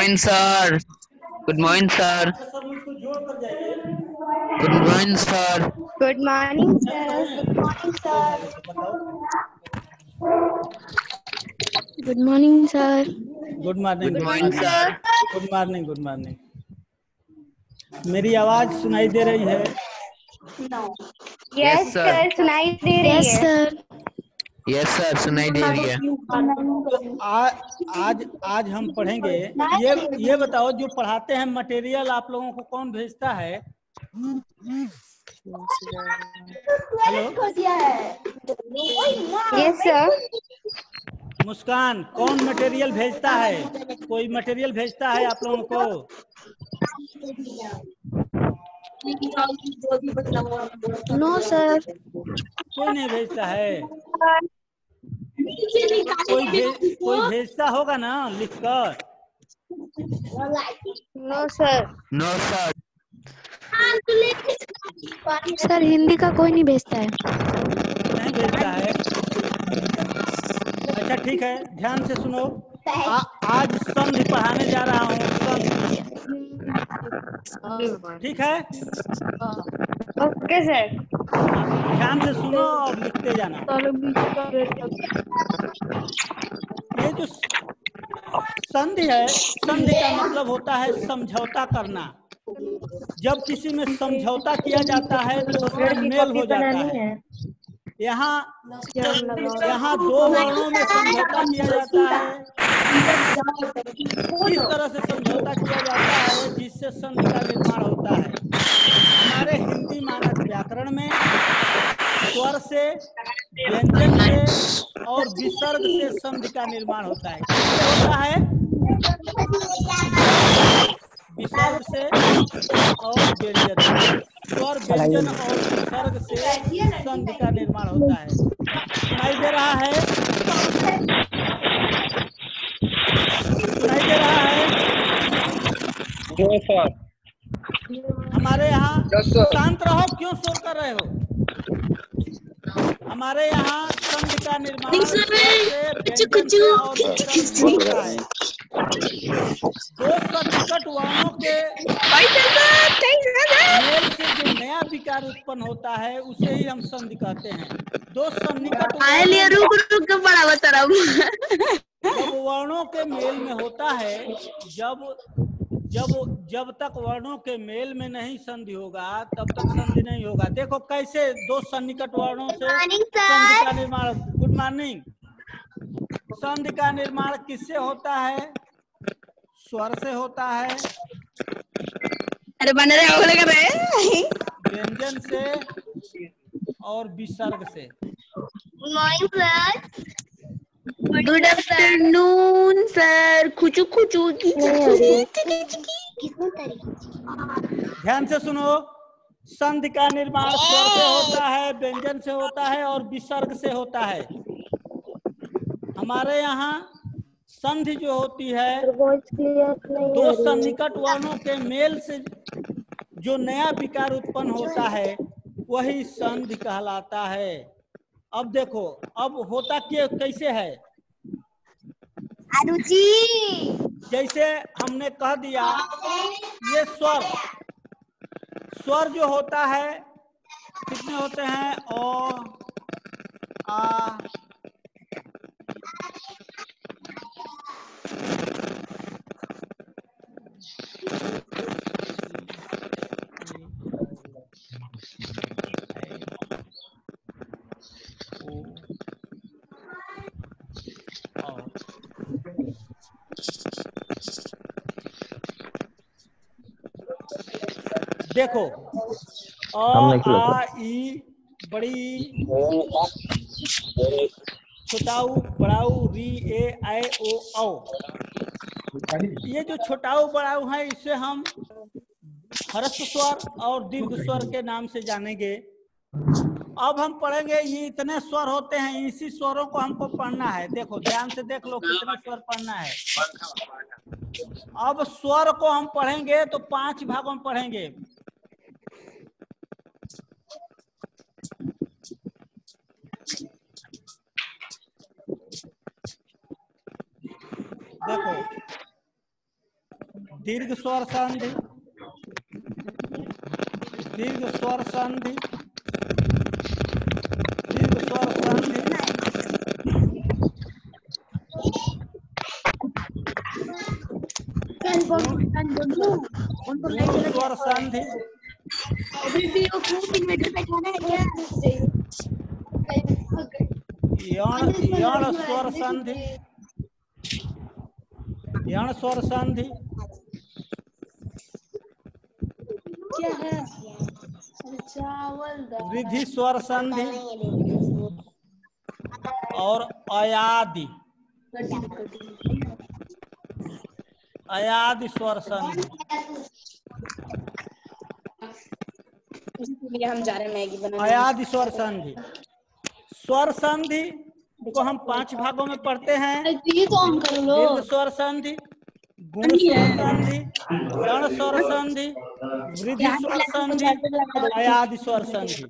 morning, sir. Good morning, sir. Good morning, sir. Good morning, sir. Good morning, sir. Good morning, sir. Good morning Good morning, sir. Good morning good morning. मेरी आवाज सुनाई दे रही है? Yes, sir. sir. सुनाई दे रही है। Yes, sir. सुनाई दे रही है। तो आज हम पढ़ेंगे। ये बताओ, जो पढ़ाते हैं मटेरियल आप लोगों को कौन भेजता है? Hello Yes, sir. मुस्कान, कौन मटेरियल भेजता है? कोई मटेरियल भेजता है आप लोगों को? No, sir. कोई नहीं भेजता है। कोई भेजता होगा ना लिखकर? No, sir. No, sir. Sir Hindi का कोई नहीं भेजता है। नहीं भेजता है। अच्छा ठीक है, ध्यान से सुनो। आज संधि पढ़ाने जा रहा हूँ, संधि। ठीक है? Okay sir. ध्यान से सुनो और लिखते जाना। ये जो संधि है, संधि का मतलब होता है समझौता करना। जब किसी में समझौता किया जाता है तो उसमें मेल हो जाता है। यहाँ दो वर्णों में समझौता किया जाता है। किस तरह से समझौता किया जाता है जिससे संधि का निर्माण होता है? हमारे हिंदी मानक व्याकरण में स्वर से, व्यंजन से और विसर्ग से संधि का निर्माण होता है। किससे होता है? विसर्ग से और व्यंजन से। स्वर, व्यंजन और विसर्ग से संधि का निर्माण होता है। सुनाई दे रहा है? सुनाई दे रहा है? Yes, sir. हमारे यहाँ Yes, sir. शांत रहो, क्यों शोर कर रहे हो? हमारे यहाँ संधि का निर्माण स्वर से, व्यंजन से और विसर्ग से होता है। दो सन्निकट वर्णों के मेल से जो नया विकार उत्पन्न होता है उसे ही हम संधि कहते हैं। दो सन्निकट जब वर्णों के मेल में होता है, जब तक वर्णों के मेल में नहीं संधि होगा तब तक संधि नहीं होगा। देखो कैसे दो सन्निकट वर्णों से संधि का निर्माण। Good morning. संधि का निर्माण किससे होता है? स्वर से होता है, अरे बन रहे हो लग रहे, व्यंजन से और विसर्ग से। Good afternoon sir. खुचू खुचू ध्यान से सुनो। संधि का निर्माण स्वर से होता है, व्यंजन से होता है और विसर्ग से होता है। हमारे यहाँ संधि जो होती है, दो सन्निकट वर्णों के मेल से जो नया विकार उत्पन्न होता है वही संधि कहलाता है। अब देखो, अब होता कैसे है? जैसे हमने कह दिया, ये स्वर जो होता है कितने होते हैं? ओ, आ, देखो अ, आ, ई, बड़ी, छोटाऊ, बड़ाऊ, री, ए, ऐ, ओ, औ। ये जो छोटाऊ बड़ाऊ है इसे हम ह्रस्व स्वर और दीर्घ स्वर के नाम से जानेंगे। अब हम पढ़ेंगे, ये इतने स्वर होते हैं, इसी स्वरों को हमको पढ़ना है। देखो ध्यान से देख लो कितने स्वर पढ़ना है। अब स्वर को हम पढ़ेंगे तो 5 भागों में पढ़ेंगे। देखो, दीर्घ स्वर संधि, दीर्घ स्वर संधि, दीर्घ स्वर संधि, गुण स्वर संधि, यण स्वर संधि, यण स्वर संधि, वृद्धि स्वर संधि और अयादि, अयादि स्वर संधि। हम जा रहे हैं मैगी बनाने। अयादि स्वर संधि। स्वर संधि को हम 5 भागों में पढ़ते हैं। दीर्घ स्वर संधि, गुण स्वर संधि, यण स्वर संधि, वृद्धि स्वर संधि, अयादि स्वर संधि।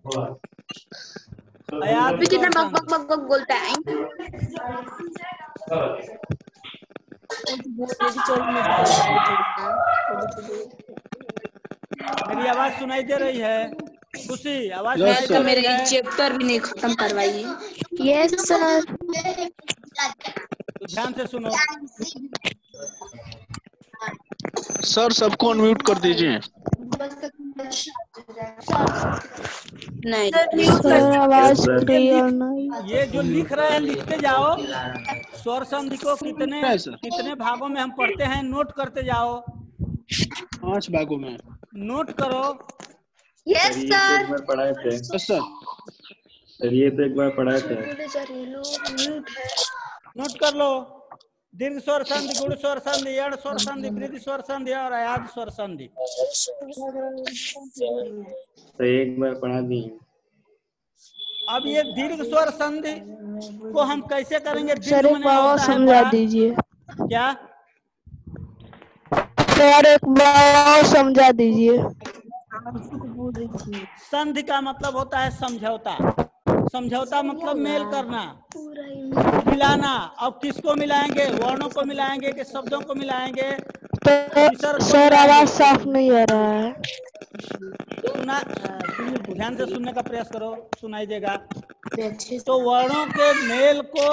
अयादि कितना स्वर बक बक संधि। बक बक बोलता है। मेरी आवाज सुनाई दे रही है? खुशी आवाज मैं सुनाई तो दे मेरे रही है? चैप्टर भी नहीं खत्म करवाई है। Yes sir. तो ध्यान से सुनो। सर सबको अनम्यूट कर दीजिए। नहीं सर आवाज क्लियर नहीं। ये जो लिख रहे हैं लिखते जाओ। स्वर संधि को कितने है सर। कितने भागों में हम पढ़ते हैं नोट करते जाओ। 5 भागों में। नोट करो। यस ये तो सर। एक बार पढ़ाए थे यस सर। सर, ये तो एक बार पढ़ाए थे। नोट कर लो। दीर्घ स्वर संधि, गुण स्वर संधि, यण स्वर संधि, वृद्धि स्वर संधि और अयादि स्वर संधि। तो एक बार पढ़ा दिए। अब ये दीर्घ स्वर संधि को हम कैसे करेंगे? सर दीर्घ एक माने बार और होता है समझा बड़ा। दीजिए। क्या? सर एक बार और समझा दीजिए। संधि का मतलब होता है समझौता। समझौता मतलब मेल करना, मिलाना। अब किसको मिलाएंगे? वर्णों को मिलाएंगे कि शब्दों को मिलाएंगे? तो विसर्ग को सर आवाज मिलाएंगे। साफ नहीं आ रहा है। सुना, ध्यान से सुनने का प्रयास करो, सुनाई देगा। तो वर्णों के मेल को,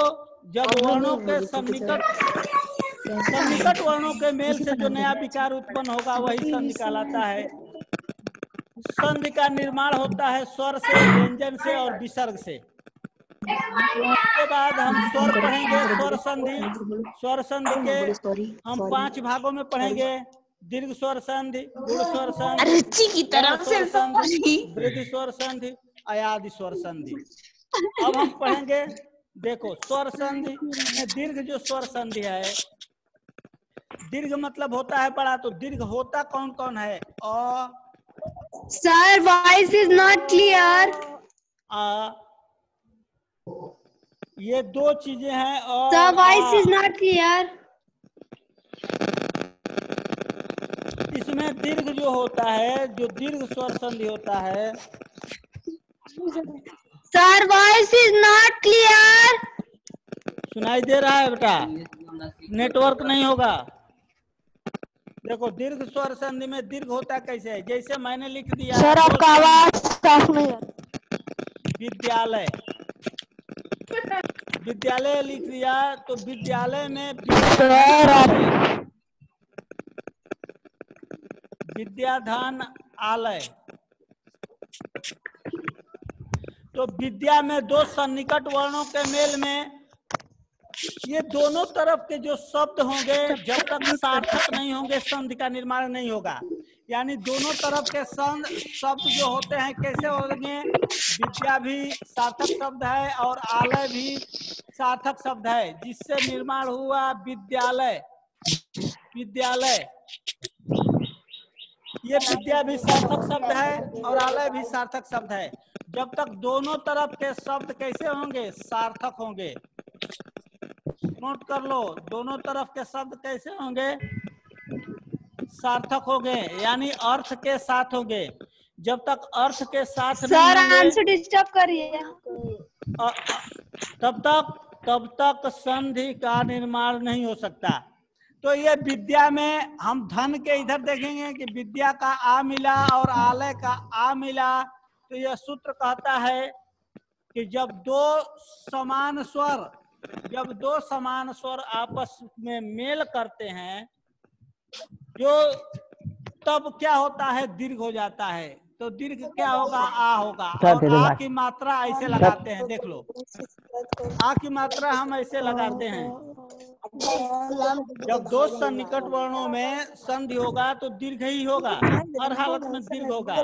जब वर्णों के सन्निकट वर्णों के मेल से जो नया विकार उत्पन्न होगा वही संधि कहलाता है। संधि का निर्माण होता है स्वर से, व्यंजन से और विसर्ग से। उसके बाद हम स्वर पढ़ेंगे, स्वर संधि। स्वर संधि के हम 5 भागों में पढ़ेंगे। दीर्घ स्वर संधि, गुण स्वर संधि, रुचि की तरफ से संधि, वृद्धि स्वर संधि, अयादि स्वर संधि। अब हम पढ़ेंगे, देखो स्वर संधि में दीर्घ जो स्वर संधि है, दीर्घ मतलब होता है बड़ा। तो दीर्घ होता कौन कौन है? Uh, sir voice is not clear. आ, ये 2 चीजें हैं। सर वॉइस इज और नॉट क्लियर। इसमें दीर्घ जो होता है, जो दीर्घ स्वर संधि होता है। Sir voice is not clear. सुनाई दे रहा है बेटा? नेटवर्क नहीं होगा। देखो दीर्घ स्वर संधि में दीर्घ होता कैसे है? जैसे मैंने लिख दिया सर आपका आवाज साफ नहीं आ रहा। विद्यालय, विद्यालय लिख दिया तो विद्यालय में विद्याधन आलय। तो विद्या में 2 सन्निकट वर्णों के मेल में ये दोनों तरफ के जो शब्द होंगे, जब तक सार्थक नहीं होंगे संधि का निर्माण नहीं होगा। यानी दोनों तरफ के शब्द जो होते हैं कैसे होंगे? विद्या भी सार्थक शब्द है और आलय भी सार्थक शब्द है, जिससे निर्माण हुआ विद्यालय। विद्यालय, ये विद्या भी सार्थक शब्द है और आलय भी सार्थक शब्द है। जब तक दोनों तरफ के शब्द कैसे होंगे? सार्थक होंगे। नोट कर लो, दोनों तरफ के शब्द कैसे होंगे? सार्थक होंगे, यानी अर्थ के साथ होंगे। जब तक अर्थ के साथ नहीं होंगे डिस्टर्ब करिए। तब तक संधि का निर्माण नहीं हो सकता। तो ये विद्या में हम धन के इधर देखेंगे कि विद्या का आ मिला और आलय का आ मिला, तो यह सूत्र कहता है कि जब दो समान स्वर आपस में मेल करते हैं जो तब क्या होता है, दीर्घ हो जाता है। तो दीर्घ क्या होगा, आ होगा। और आ की मात्रा ऐसे लगाते हैं, देख लो आ की मात्रा हम ऐसे लगाते हैं। जब दो सन्निकट वर्णों में संधि होगा तो दीर्घ ही होगा, हर हालत में दीर्घ होगा।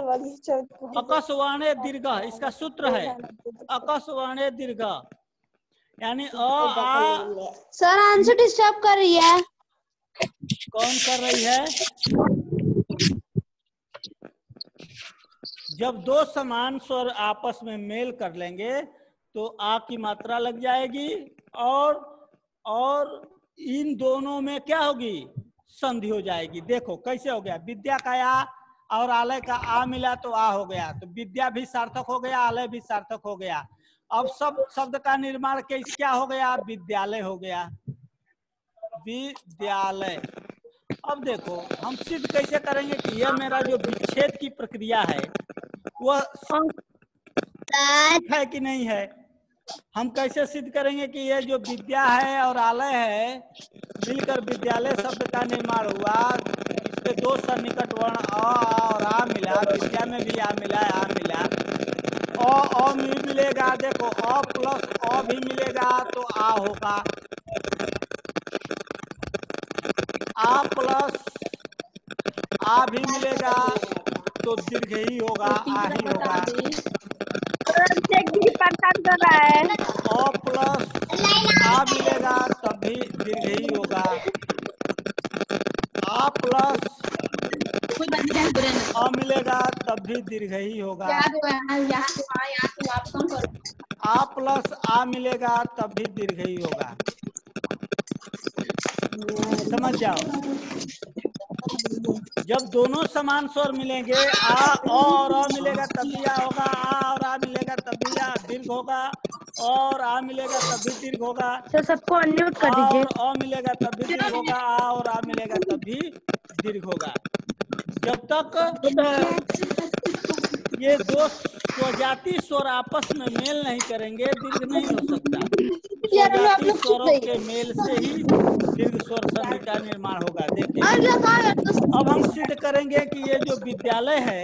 अकस्वर्णे दीर्घ इसका सूत्र है, अकस्वर्णे दीर्घ यानी अ आ। सर आंसर डिस्टर्ब कर रही है। कौन कर रही है? जब दो समान स्वर आपस में मेल कर लेंगे तो आ की मात्रा लग जाएगी और इन दोनों में क्या होगी, संधि हो जाएगी। देखो कैसे हो गया, विद्या का आ और आलय का आ मिला तो आ हो गया, तो विद्या भी सार्थक हो गया, आलय भी सार्थक हो गया। अब सब शब्द का निर्माण क्या हो गया, विद्यालय हो गया, विद्यालय। अब देखो हम सिद्ध कैसे करेंगे कि यह मेरा जो विच्छेद की प्रक्रिया है वह है कि नहीं है। हम कैसे सिद्ध करेंगे कि यह जो विद्या है और आलय है मिलकर विद्यालय शब्द का निर्माण हुआ। इसके दो सन्निकट वर्ण अ और आ मिला, विद्या में भी आ मिला, आ मिला, अ मिलेगा। देखो अ प्लस अ भी मिलेगा तो आ होगा, आ प्लस आ भी मिलेगा तो दीर्घ ही होगा, आ ही होगा। अ प्लस आ मिलेगा तब भी दीर्घ ही होगा, आ प्लस अ मिलेगा तब भी दीर्घ ही होगा, आ प्लस आ मिलेगा तब भी दीर्घ ही होगा। समझ जाओ, जब दोनों समान स्वर मिलेंगे आ और अ मिलेगा तब भी आ होगा, आ और आ मिलेगा तब भी आ दीर्घ होगा, और आ मिलेगा तब भी दीर्घ होगा। सर सबको अनम्यूट कर दीजिए। और अ मिलेगा तब भी दीर्घ होगा, आ और आ मिलेगा तब भी दीर्घ होगा। जब तक ये दो स्वजाति स्वर आपस में मेल नहीं करेंगे दीर्घ नहीं हो सकता। स्वजाति स्वरों के मेल से ही दीर्घ स्वर संधि का निर्माण होगा। देखिए अब हम सिद्ध करेंगे कि ये जो विद्यालय है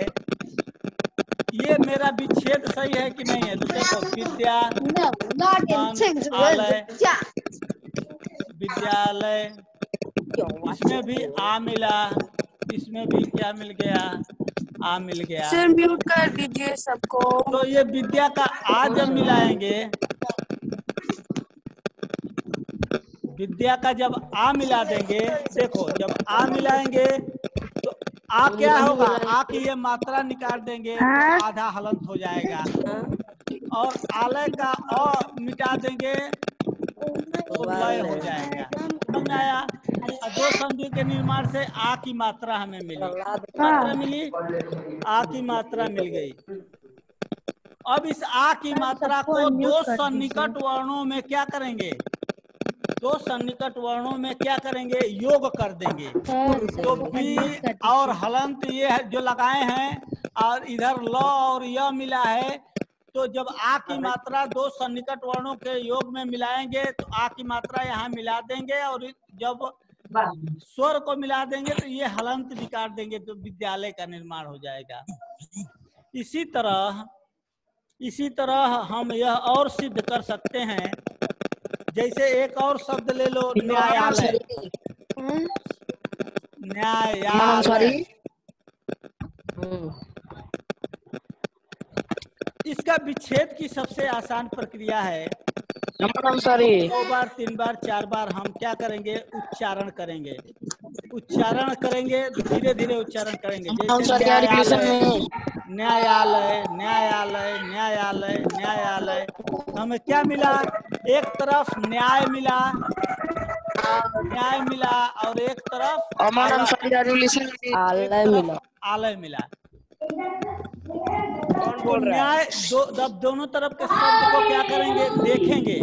ये मेरा विच्छेद सही है कि नहीं है। तो देखो विद्या आलय, विद्यालय, इसमें भी आ मिला, इसमें भी क्या मिल गया, आ मिल गया। सर म्यूट कर दीजिए सबको। तो ये विद्या का आ जब मिलाएंगे, विद्या का जब आ मिला देंगे, देखो जब आ मिलाएंगे तो आ क्या होगा, आ की ये मात्रा निकाल देंगे तो आधा हलंत हो जाएगा, और आलय का अ मिटा देंगे तो लय हो जाएगा। समझ में आया? दो संधि के निर्माण से आ की मात्रा हमें मिली, मात्रा मिली, आ की मात्रा मिल गई। अब इस आ की मात्रा को दो सन्निकट वर्णों में क्या करेंगे, दो सन्निकट वर्णों में क्या करेंगे, योग कर देंगे। तो बी और हलंत ये जो लगाए हैं और इधर ल और य मिला है, तो जब आ की मात्रा दो सन्निकट वर्णों के योग में मिलाएंगे तो आ की मात्रा यहाँ मिला देंगे, और जब स्वर को मिला देंगे तो ये हलंत निकाल देंगे तो विद्यालय का निर्माण हो जाएगा। इसी तरह हम यह और सिद्ध कर सकते हैं। जैसे एक और शब्द ले लो, न्यायालय। न्यायालय इसका विच्छेद की सबसे आसान प्रक्रिया है। 2 बार 3 बार 4 बार हम क्या करेंगे, उच्चारण करेंगे, उच्चारण करेंगे, धीरे धीरे उच्चारण करेंगे। जैसे न्यायालय, न्यायालय, न्यायालय, न्यायालय, न्यायालय, हमें क्या मिला, एक तरफ न्याय मिला, न्याय मिला, और एक तरफ आलय मिला। तो न्याय दोनों तरफ के शब्द को क्या करेंगे, देखेंगे।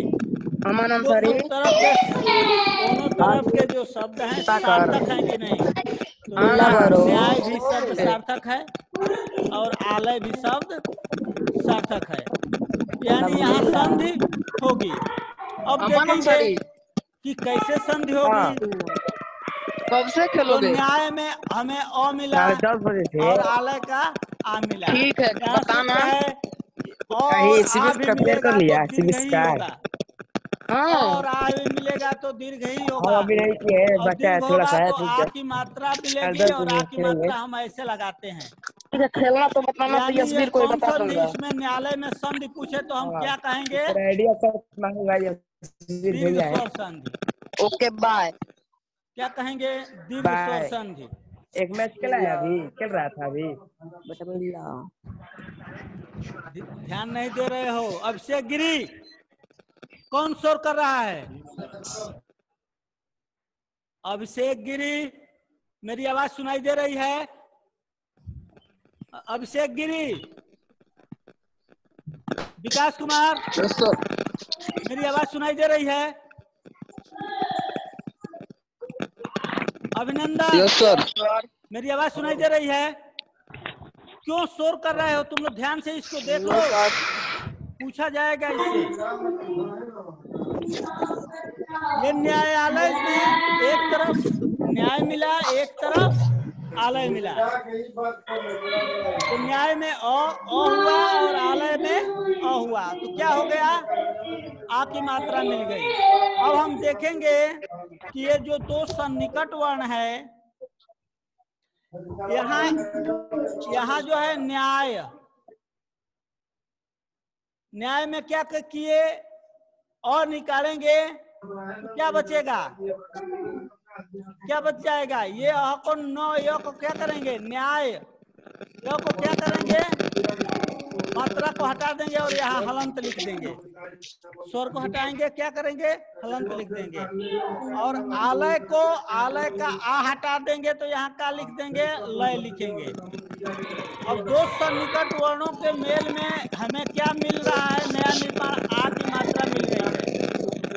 दोनों तरफ के जो शब्द हैं सार्थक हैं कि नहीं? तो न्याय भी शब्द सार्थक है और आलय भी शब्द सार्थक है, यानी यहाँ संधि होगी। अब देखेंगे कि कैसे संधि होगी। कब से तो खेलोगे? न्याय में हमें अ मिला और आलय का आ मिला। ठीक है, यहाँ बताना। सूत्र है कि अ और आ भी मिलेगा तो दीर्घ ही होगा, और आ भी मिलेगा तो दीर्घ ही होगा, और दीर्घ होगा तो आ की मात्रा मिलेगी और आ की मात्रा हम ऐसे लगाते हैं। ठीक है, खेलना तो बताना, तो यानी ये यशवीर को ही कौन बता संधि, दूंगा। इसमें न्यायालय में संधि पूछे तो हम क्या कहेंगे? दीर्घ स्वर संधि। Okay bye. क्या कहेंगे? दीर्घ स्वर संधि। एक मैच खेला है, अभी खेल रहा था अभी। ध्यान नहीं दे रहे हो। अभिषेक गिरी कौन शोर कर रहा है? अभिषेक गिरी, मेरी आवाज सुनाई दे रही है? अभिषेक गिरी, विकास कुमार, मेरी आवाज सुनाई दे रही है? अभिनंदन, यस सर। मेरी आवाज सुनाई दे रही है? क्यों शोर कर रहे हो तुम लोग? ध्यान से इसको देख लो, पूछा जाएगा इससे। ये न्यायालय में एक तरफ न्याय मिला, एक तरफ आलय मिला। तो न्याय में अ हुआ और आलय में अ हुआ, तो क्या हो गया? आ की मात्रा मिल गई। अब हम देखेंगे कि ये जो दो सन्निकट वर्ण है, यहाँ जो है न्याय, न्याय में क्या किए? और निकालेंगे तो क्या बचेगा? क्या बच जाएगा? ये अ को न, य को क्या करेंगे? न्याय, य को क्या करेंगे? मात्रा को हटा देंगे और यहाँ हलंत लिख देंगे। स्वर को हटाएंगे, क्या करेंगे? हलंत लिख देंगे। और आलय को, आलय का आ हटा देंगे तो यहाँ का लिख देंगे? लय लिखेंगे। अब दो सन्निकट वर्णों के मेल में हमें क्या मिल रहा है? नया निर्माण, आ की मात्रा मिल रही है।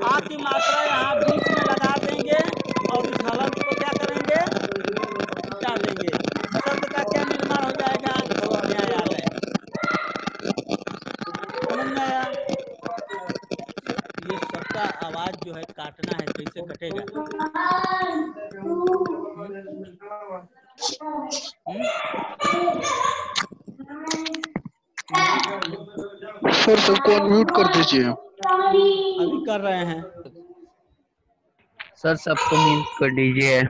आ की मात्रा यहाँ बीच में लगा देंगे और इस हलंत को क्या करेंगे? हटा देंगे। शब्द का क्या निर्माण हो जाएगा? न्यायालय। समझ में आया? ये सबका आवाज जो है काटना है, कैसे कटेगा? सर सबको अनम्यूट कर दीजिए। अभी कर रहे हैं सर, सबको म्यूट कर दीजिए।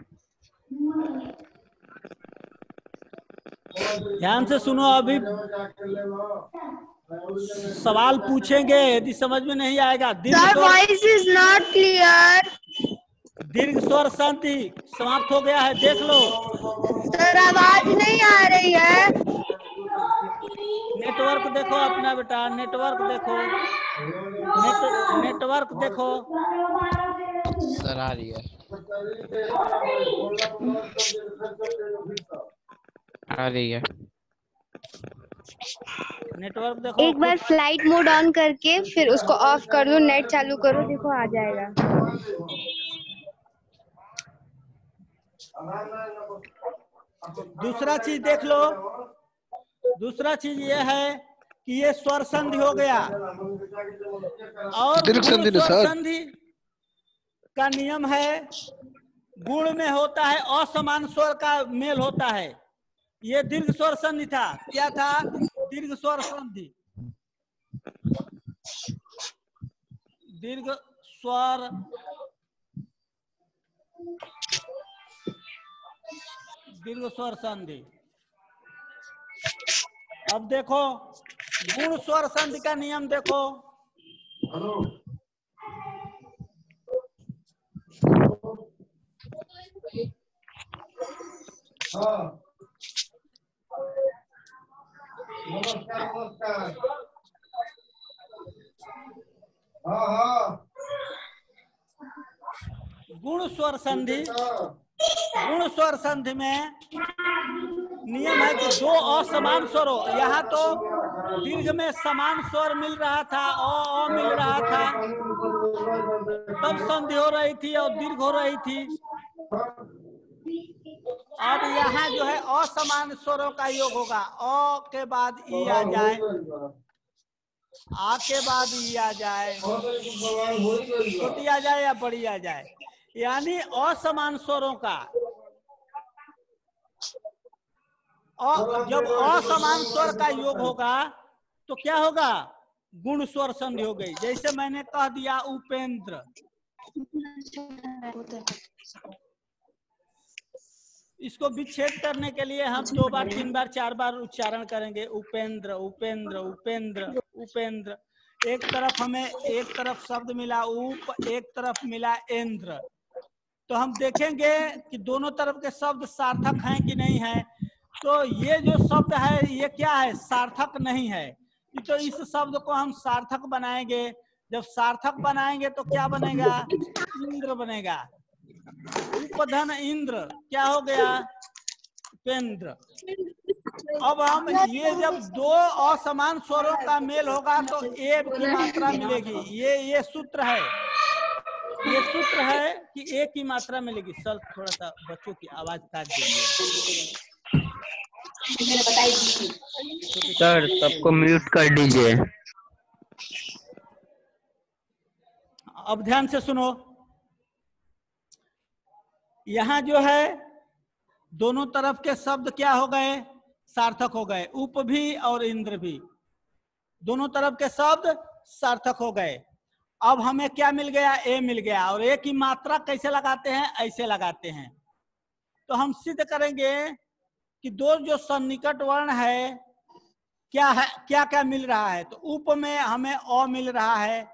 ध्यान से सुनो। अभी सवाल पूछेंगे, यदि समझ में नहीं आएगा। Sir, voice is not clear. दीर्घ स्वर संधि समाप्त हो गया है, देख लो। सर आवाज नहीं आ रही है। नेटवर्क देखो अपना बेटा, नेटवर्क देखो, नेटवर्क देखो। सर आ रही है, आ रही है। नेटवर्क देखो। एक बार फ्लाइट मोड ऑन करके फिर उसको ऑफ कर दो, नेट चालू करो, देखो आ जाएगा। दूसरा चीज देख लो। दूसरा चीज ये है कि ये स्वर संधि हो गया, और दीर्घ संधि गुण स्वर सर। संधि का नियम है, गुण में होता है असमान स्वर का मेल होता है। ये दीर्घ स्वर संधि था। क्या था? दीर्घ स्वर संधि। दीर्घ स्वर संधि। अब देखो गुण स्वर संधि का नियम देखो। नमस्कार। गुण स्वर संधि गुण स्वर संधि में नियम है कि दो असमान स्वर हो। यहाँ तो दीर्घ में समान स्वर मिल रहा था, अ मिल रहा था, तब संधि हो रही थी और दीर्घ हो रही थी। अब यहाँ जो है असमान स्वरों का योग होगा। अ के बाद ई आ जाए, आ के बाद ई आ जाए, छोटी आ जाए या बड़ी आ जाए, यानी असमान स्वरों का। और जब असमान स्वर का योग होगा तो क्या होगा? गुण स्वर संधि हो गई। जैसे मैंने कह दिया उपेंद्र, इसको विच्छेद करने के लिए हम 2 बार 3 बार 4 बार उच्चारण करेंगे। उपेंद्र उपेंद्र उपेंद्र उपेंद्र। एक तरफ हमें एक तरफ शब्द मिला उप, एक तरफ मिला इंद्र, तो हम देखेंगे कि दोनों तरफ के शब्द सार्थक हैं कि नहीं है। तो ये जो शब्द है ये क्या है? सार्थक नहीं है। तो इस शब्द को हम सार्थक बनाएंगे। जब सार्थक बनाएंगे तो क्या बनेगा? इंद्र बनेगा। उपधन इंद्र क्या हो गया? उपेंद्र। अब हम ये जब दो असमान स्वरों का मेल होगा तो ए की मात्रा मिलेगी। ये सूत्र है, ये सूत्र है कि ए की मात्रा मिलेगी। सर थोड़ा सा बच्चों की आवाज काट दीजिए। सर सबको म्यूट कर दीजिए। अब ध्यान से सुनो, यहाँ जो है दोनों तरफ के शब्द क्या हो गए? सार्थक हो गए। उप भी और इंद्र भी, दोनों तरफ के शब्द सार्थक हो गए। अब हमें क्या मिल गया? ए मिल गया। और ए की मात्रा कैसे लगाते हैं? ऐसे लगाते हैं। तो हम सिद्ध करेंगे कि दो जो सन्निकट वर्ण है क्या है, क्या क्या मिल रहा है। तो उप में हमें अ मिल रहा है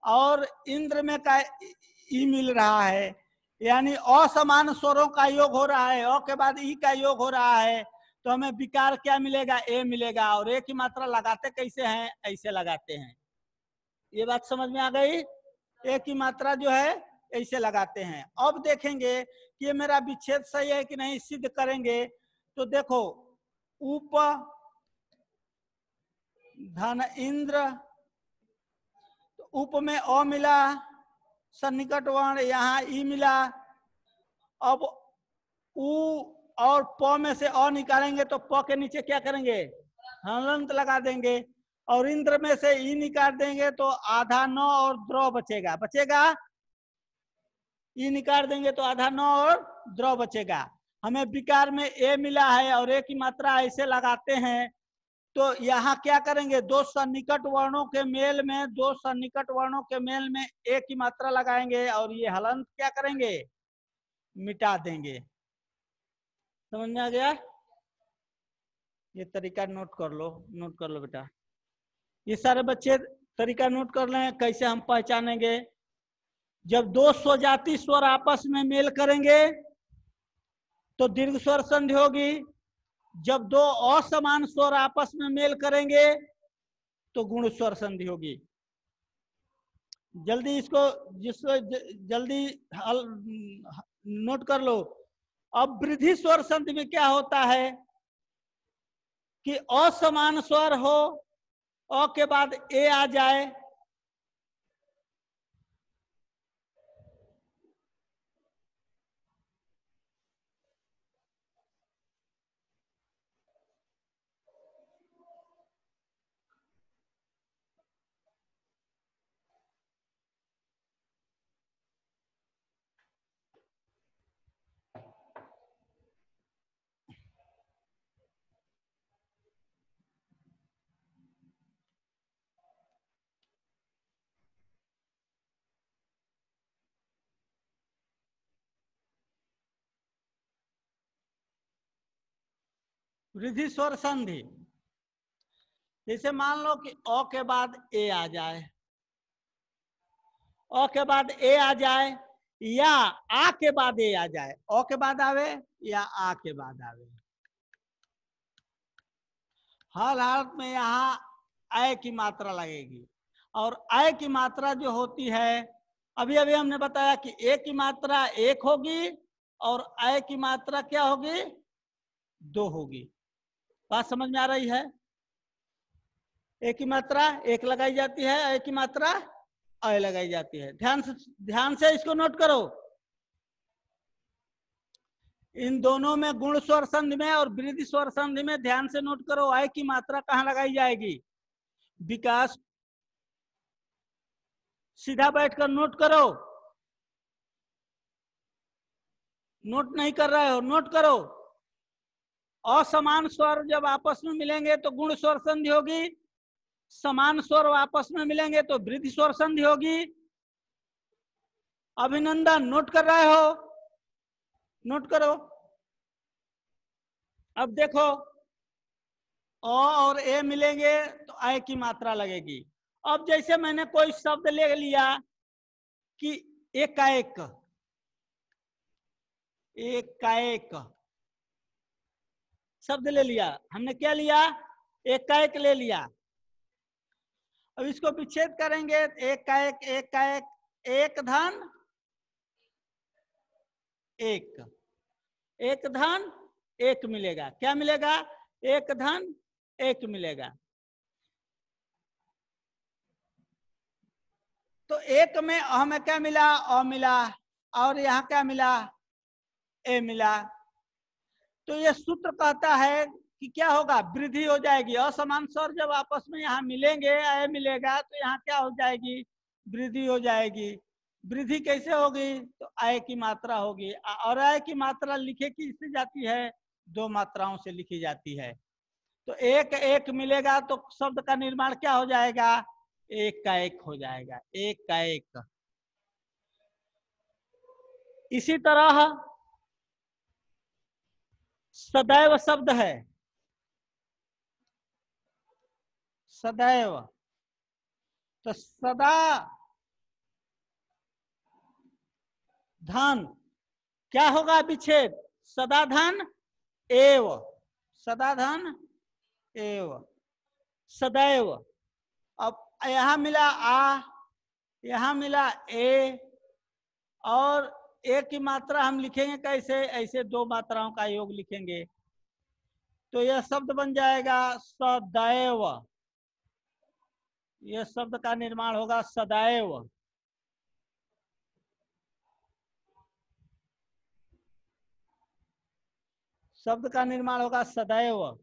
और इंद्र में का ई मिल रहा है, यानी असमान स्वरों का योग हो रहा है। अ के बाद ई का योग हो रहा है, तो हमें विकार क्या मिलेगा? ए मिलेगा। और ए की मात्रा लगाते कैसे हैं? ऐसे लगाते हैं। ये बात समझ में आ गई? ए की मात्रा जो है ऐसे लगाते हैं। अब देखेंगे कि ये मेरा विच्छेद सही है कि नहीं, सिद्ध करेंगे। तो देखो, उप धन इंद्र, तो उप में अ मिला, सन्निकट वर्ण, यहाँ ई मिला। अब उ और प में से अ निकालेंगे तो प के नीचे क्या करेंगे? हलंत लगा देंगे। और इंद्र में से ई निकाल देंगे तो आधा न और द्रव बचेगा। ई निकाल देंगे तो आधा न और द्रव बचेगा। हमें विकार में ए मिला है और ए की मात्रा ऐसे लगाते हैं। तो यहाँ क्या करेंगे? दो सन्निकट वर्णों के मेल में ए की मात्रा लगाएंगे और ये हलंत क्या करेंगे? मिटा देंगे। समझ में आ गया? ये तरीका नोट कर लो बेटा। ये सारे बच्चे तरीका नोट कर लें। कैसे हम पहचानेंगे? जब दो स्वजाति स्वर आपस में मेल करेंगे तो दीर्घ स्वर संधि होगी। जब दो असमान स्वर आपस में मेल करेंगे तो गुण स्वर संधि होगी। जल्दी इसको जल्दी नोट कर लो। अब वृद्धि स्वर संधि में क्या होता है कि असमान स्वर हो, अ के बाद ए आ जाए, वृद्धि स्वर संधि। जैसे मान लो कि अ के बाद ए आ जाए, अ के बाद ए आ जाए या आ के बाद ए आ जाए। अ के बाद आवे या आ के बाद आवे, हर हालत में यहाँ ए की मात्रा लगेगी। और ए की मात्रा जो होती है, अभी हमने बताया कि ए की मात्रा एक होगी और अय की मात्रा क्या होगी? 2 होगी। बात समझ में आ रही है? ए की मात्रा 1 लगाई जाती है, अय की मात्रा अय लगाई जाती है। ध्यान से इसको नोट करो। इन दोनों में गुण स्वर संधि में और वृद्धि स्वर संधि में ध्यान से नोट करो, अय की मात्रा कहाँ लगाई जाएगी? विकास, सीधा बैठकर नोट करो। नोट नहीं कर रहे हो, नोट करो। असमान स्वर जब आपस में मिलेंगे तो गुण स्वर संधि होगी, समान स्वर आपस में मिलेंगे तो वृद्धि स्वर संधि होगी। अभिनंदन, नोट कर रहे हो? नोट करो। अब देखो, अ और ए मिलेंगे तो अय की मात्रा लगेगी। अब जैसे मैंने कोई शब्द ले लिया कि एकाएक, एकाएक शब्द ले लिया हमने, क्या लिया? एकाएक ले लिया। अब इसको विच्छेद करेंगे, एकाएक एकाएक, एक धन एक, एक धन एक मिलेगा। क्या मिलेगा? एक धन एक मिलेगा। तो एक में हमें क्या मिला? अ मिला, और यहाँ क्या मिला? ए मिला। तो ये सूत्र कहता है कि क्या होगा? वृद्धि हो जाएगी। असमान स्वर जब आपस में यहाँ मिलेंगे, अय मिलेगा, तो यहाँ क्या हो जाएगी? वृद्धि हो जाएगी। वृद्धि कैसे होगी? तो अय की मात्रा होगी। और अय की मात्रा लिखे किससे जाती है? 2 मात्राओं से लिखी जाती है। तो एक एक मिलेगा तो शब्द का निर्माण क्या हो जाएगा? एक का एक हो जाएगा, एक का एक। इसी तरह सदैव शब्द है, सदैव, तो सदा धन क्या होगा? विच्छेद, सदा धन एव, सदा धन एव, सदैव। अब यहां मिला आ, यहां मिला ए, और ए की मात्रा हम लिखेंगे कैसे? ऐसे 2 मात्राओं का योग लिखेंगे तो यह शब्द बन जाएगा सदैव। यह शब्द का निर्माण होगा सदैव। शब्द का निर्माण होगा सदैव।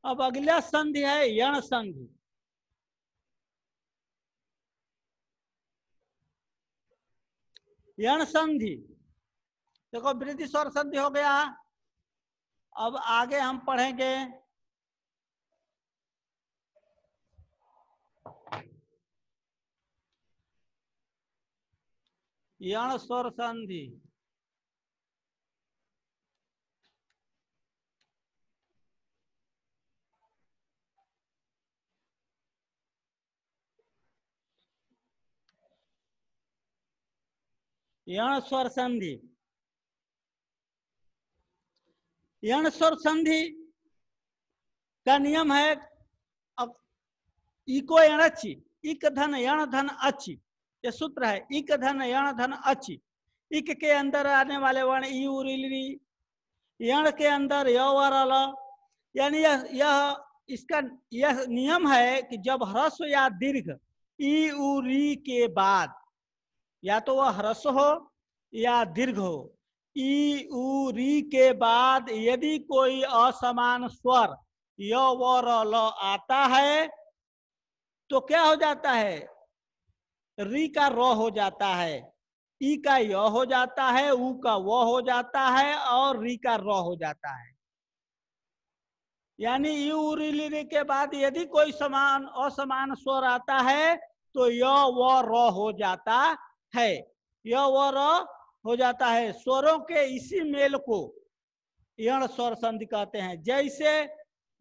अब अगला संधि है यण संधि। यण संधि देखो, वृद्धि स्वर संधि हो गया। अब आगे हम पढ़ेंगे यण स्वर संधि। यण स्वर संधि, यण स्वर संधि का नियम है, अब इको यणचि, इक धन यण धन अच्छी, ये सूत्र है। इक धन यण धन अच्छी। इक के अंदर आने वाले वर्ण ई उ री ली, यण के अंदर य व र ल, यानी यह इसका यह नियम है कि जब ह्रस्व या दीर्घ ई उ री के बाद, या तो वह ह्रस्व हो या दीर्घ हो, ई उ री के बाद यदि कोई असमान स्वर य व र ल आता है तो क्या हो जाता है? री का र हो जाता है, ई का य हो जाता है, उ का व हो जाता है, और री का र हो जाता है। यानी ई उ री ली के बाद यदि कोई समान असमान स्वर आता है तो य व र हो जाता है, य व र हो जाता है। स्वरों के इसी मेल को यण स्वर संधि कहते हैं। जैसे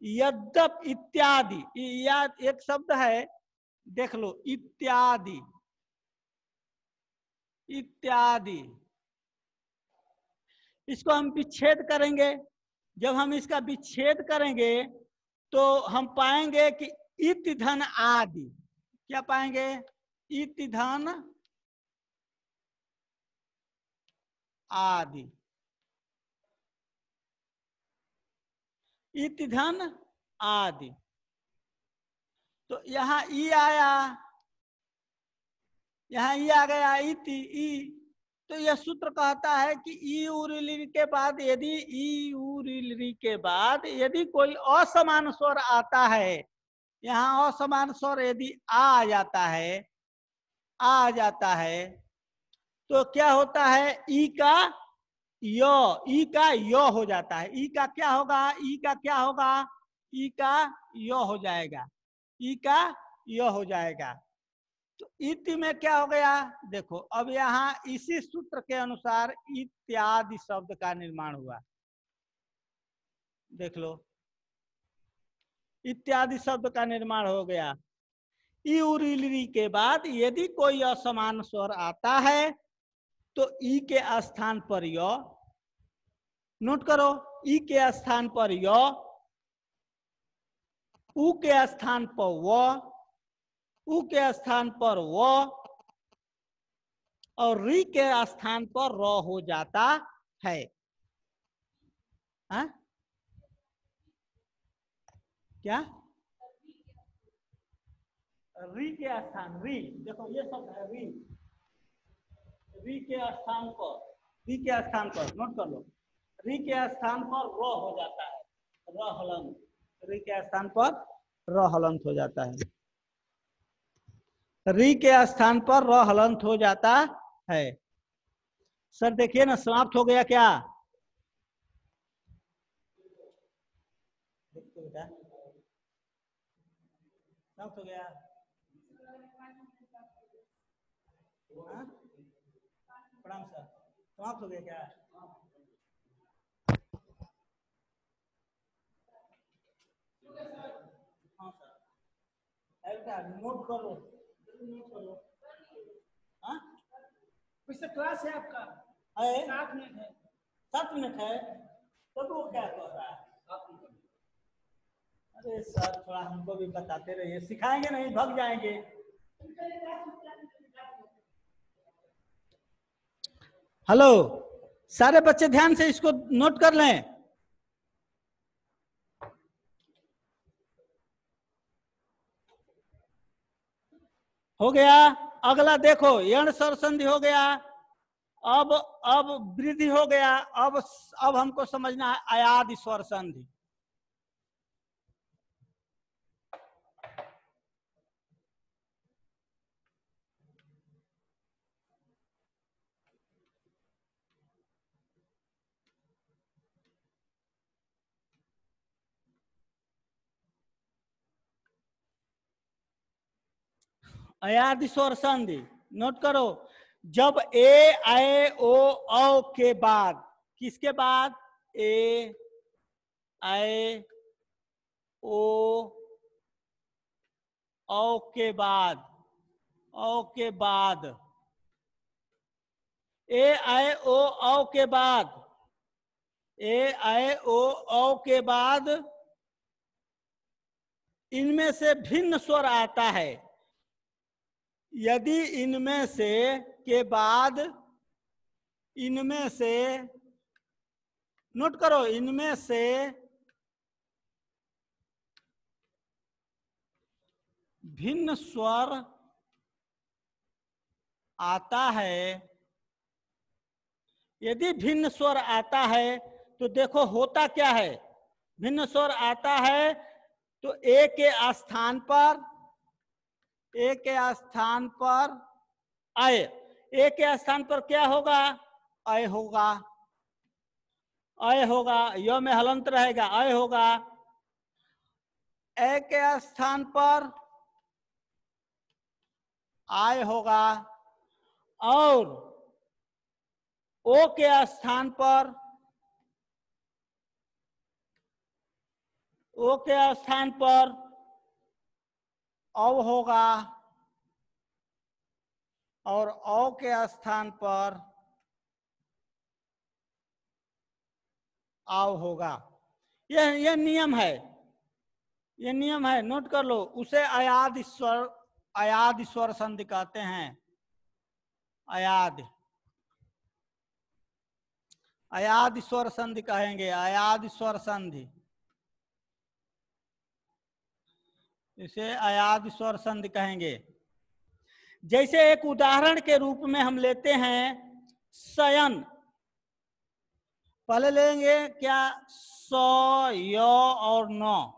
यद्यप इत्यादि, या एक शब्द है, देख लो, इत्यादि, इत्यादि, इसको हम विच्छेद करेंगे। जब हम इसका विच्छेद करेंगे तो हम पाएंगे कि इति धन आदि, क्या पाएंगे? इति धन आदि, इति धन आदि। तो यहाँ ई आया, यहाँ ई आ गया, इति ई। तो यह सूत्र कहता है कि ई उरी के बाद यदि ई उरी के बाद यदि कोई असमान स्वर आता है, यहाँ असमान स्वर यदि आ जाता है, आ जाता है, तो क्या होता है? ई का यो, ई का यो हो जाता है। ई का क्या होगा? ई का क्या होगा? ई का यो हो जाएगा, ई का यो हो जाएगा। तो इति में क्या हो गया? देखो अब यहाँ इसी सूत्र के अनुसार इत्यादि शब्द का निर्माण हुआ। देख लो, इत्यादि शब्द का निर्माण हो गया। ई उरी के बाद यदि कोई असमान स्वर आता है तो ई के स्थान पर य, नोट करो, ई के स्थान पर य, उ के स्थान पर व, उ के स्थान पर व, और री के स्थान पर र हो जाता है। हा? क्या? री के स्थान, री, देखो ये शब्द है री, री के स्थान पर, री के स्थान पर, नोट कर लो, री के स्थान पर र हो जाता है, र हलंत, री के स्थान पर र हलंत हो जाता है, री के स्थान पर र हलंत हो जाता है। सर देखिए ना, समाप्त हो गया क्या? बेटा समाप्त हो गया? प्रणाम सर, समाप्त हो गया क्या? हाँ सर, ऐसा नोट करो, नोट करो। हाँ, वैसे क्लास है आपका है 7 मिनट है, 7 मिनट है, तो वो क्या कर रहा है? अरे सर थोड़ा हमको भी बताते रहिए, सिखाएंगे नहीं भाग जाएंगे। हेलो, सारे बच्चे ध्यान से इसको नोट कर लें। हो गया? अगला देखो, यण स्वर संधि हो गया। अब वृद्धि हो गया। अब हमको समझना है अयादि स्वर संधि। अयादि स्वर संधि नोट करो। जब ए आए ओ औ के बाद, किसके बाद? ए आए ओ औ के बाद, औ के बाद, ए आए ओ औ के बाद, ए आए ओ औ के बाद इनमें से भिन्न स्वर आता है। यदि इनमें से के बाद, इनमें से, नोट करो, इनमें से भिन्न स्वर आता है, यदि भिन्न स्वर आता है तो देखो होता क्या है। भिन्न स्वर आता है तो ए के स्थान पर, ए के स्थान पर आए, ए के स्थान पर क्या होगा? अय होगा, अय होगा, य में हलंत रहेगा, अय होगा। ए के स्थान पर आय होगा, और ओ के स्थान पर, ओ के स्थान पर औ होगा, और औ के स्थान पर आव होगा। यह नियम है। ये नियम है, नोट कर लो। उसे अयाद स्वर संधि कहते हैं। अयाद स्वर संधि कहेंगे, अयाद स्वर संधि, इसे अयाद स्वर संधि कहेंगे। जैसे एक उदाहरण के रूप में हम लेते हैं शयन, पहले लेंगे क्या, सौ, य और न।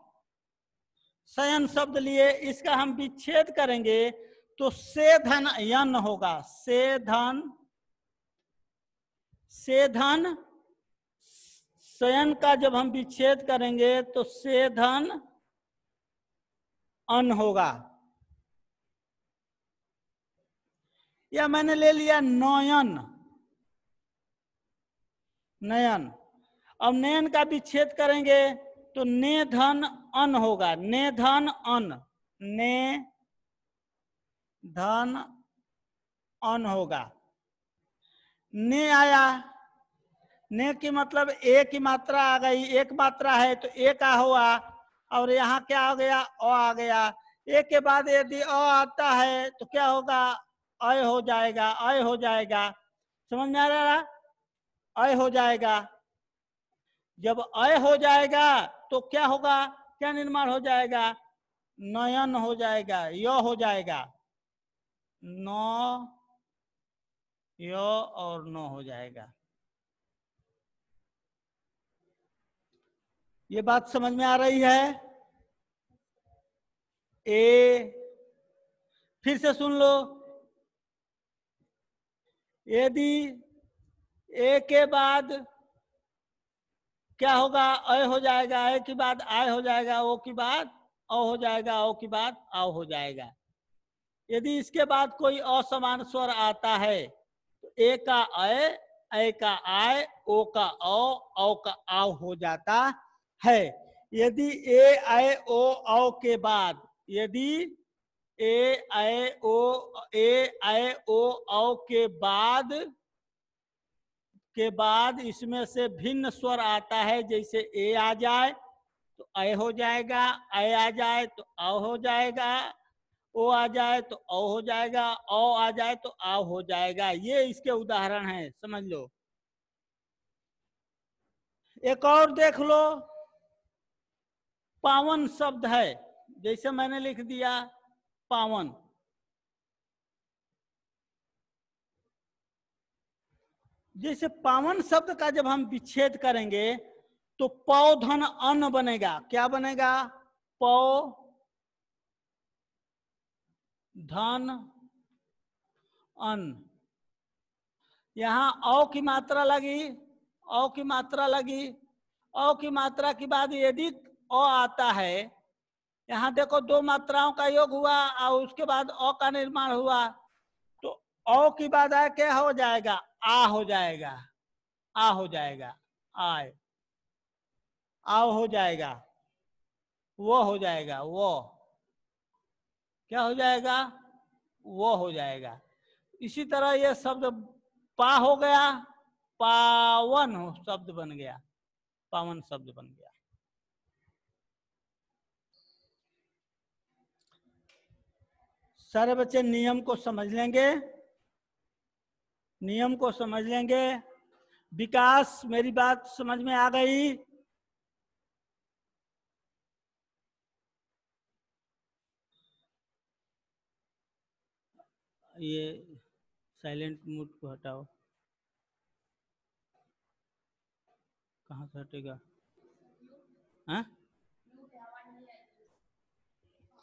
शयन शब्द लिए, इसका हम विच्छेद करेंगे तो से धन यन होगा। से धन शयन का जब हम विच्छेद करेंगे तो से धन अन होगा। या मैंने ले लिया नयन, नयन। अब नयन का विच्छेद करेंगे तो ने धन अन होगा। ने धन अन, ने धन अन होगा। ने आया, ने की मतलब ए की मात्रा आ गई, एक मात्रा है तो ए का हुआ, और यहाँ क्या आ गया, अ आ गया। ए के बाद यदि अ आता है तो क्या होगा, अय हो जाएगा, अय हो जाएगा। समझ में आ रहा, अय हो जाएगा। जब अय हो जाएगा तो क्या होगा, क्या निर्माण हो जाएगा, नयन हो जाएगा, य हो जाएगा, न, य और न हो जाएगा। ये बात समझ में आ रही है? ए, फिर से सुन लो। यदि ए के बाद क्या होगा, अय हो जाएगा, अय की बाद आय हो जाएगा, ओ की बाद अ हो जाएगा, ओ की बाद आओ हो जाएगा। यदि इसके बाद कोई असमान स्वर आता है तो ए का अय का आय, ओ का औ का आओ हो जाता है। यदि ए आय ओ औ के बाद, यदि ए आय ओ औ के बाद इसमें से भिन्न स्वर आता है, जैसे ए आ जाए तो अय हो जाएगा, अय आ जाए तो औ हो जाएगा, ओ आ जाए तो औ हो जाएगा, औ आ जाए तो आओ हो जाएगा। ये इसके उदाहरण हैं, समझ लो। एक और देख लो, पावन शब्द है, जैसे मैंने लिख दिया पावन। जैसे पावन शब्द का जब हम विच्छेद करेंगे तो पौ धन अन बनेगा। क्या बनेगा, पौ धन अन। यहां औ की मात्रा लगी, औ की मात्रा लगी, औ की मात्रा के बाद यदि अ आता है, यहां देखो दो मात्राओं का योग हुआ और उसके बाद अ का निर्माण हुआ, तो औ की बाद आए क्या हो जाएगा, आ हो जाएगा, आ हो जाएगा, आय, आओ हो जाएगा, वो हो जाएगा, वो क्या हो जाएगा, वो हो जाएगा। इसी तरह ये शब्द पा हो गया, पावन शब्द बन गया, पावन शब्द बन गया। सारे बच्चे नियम को समझ लेंगे, नियम को समझ लेंगे। विकास, मेरी बात समझ में आ गई? ये साइलेंट मोड को हटाओ, कहाँ से हटेगा, हाँ?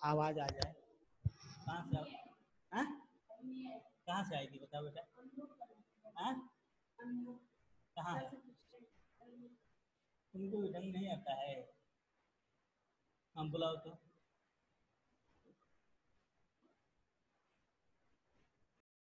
आवाज आ जाए, कहाँ से, हाँ? कहाँ से आएगी बताओ बेटा, हाँ? कहाँ है, तुमको ढंग नहीं आता है, हम बुलाओ तो।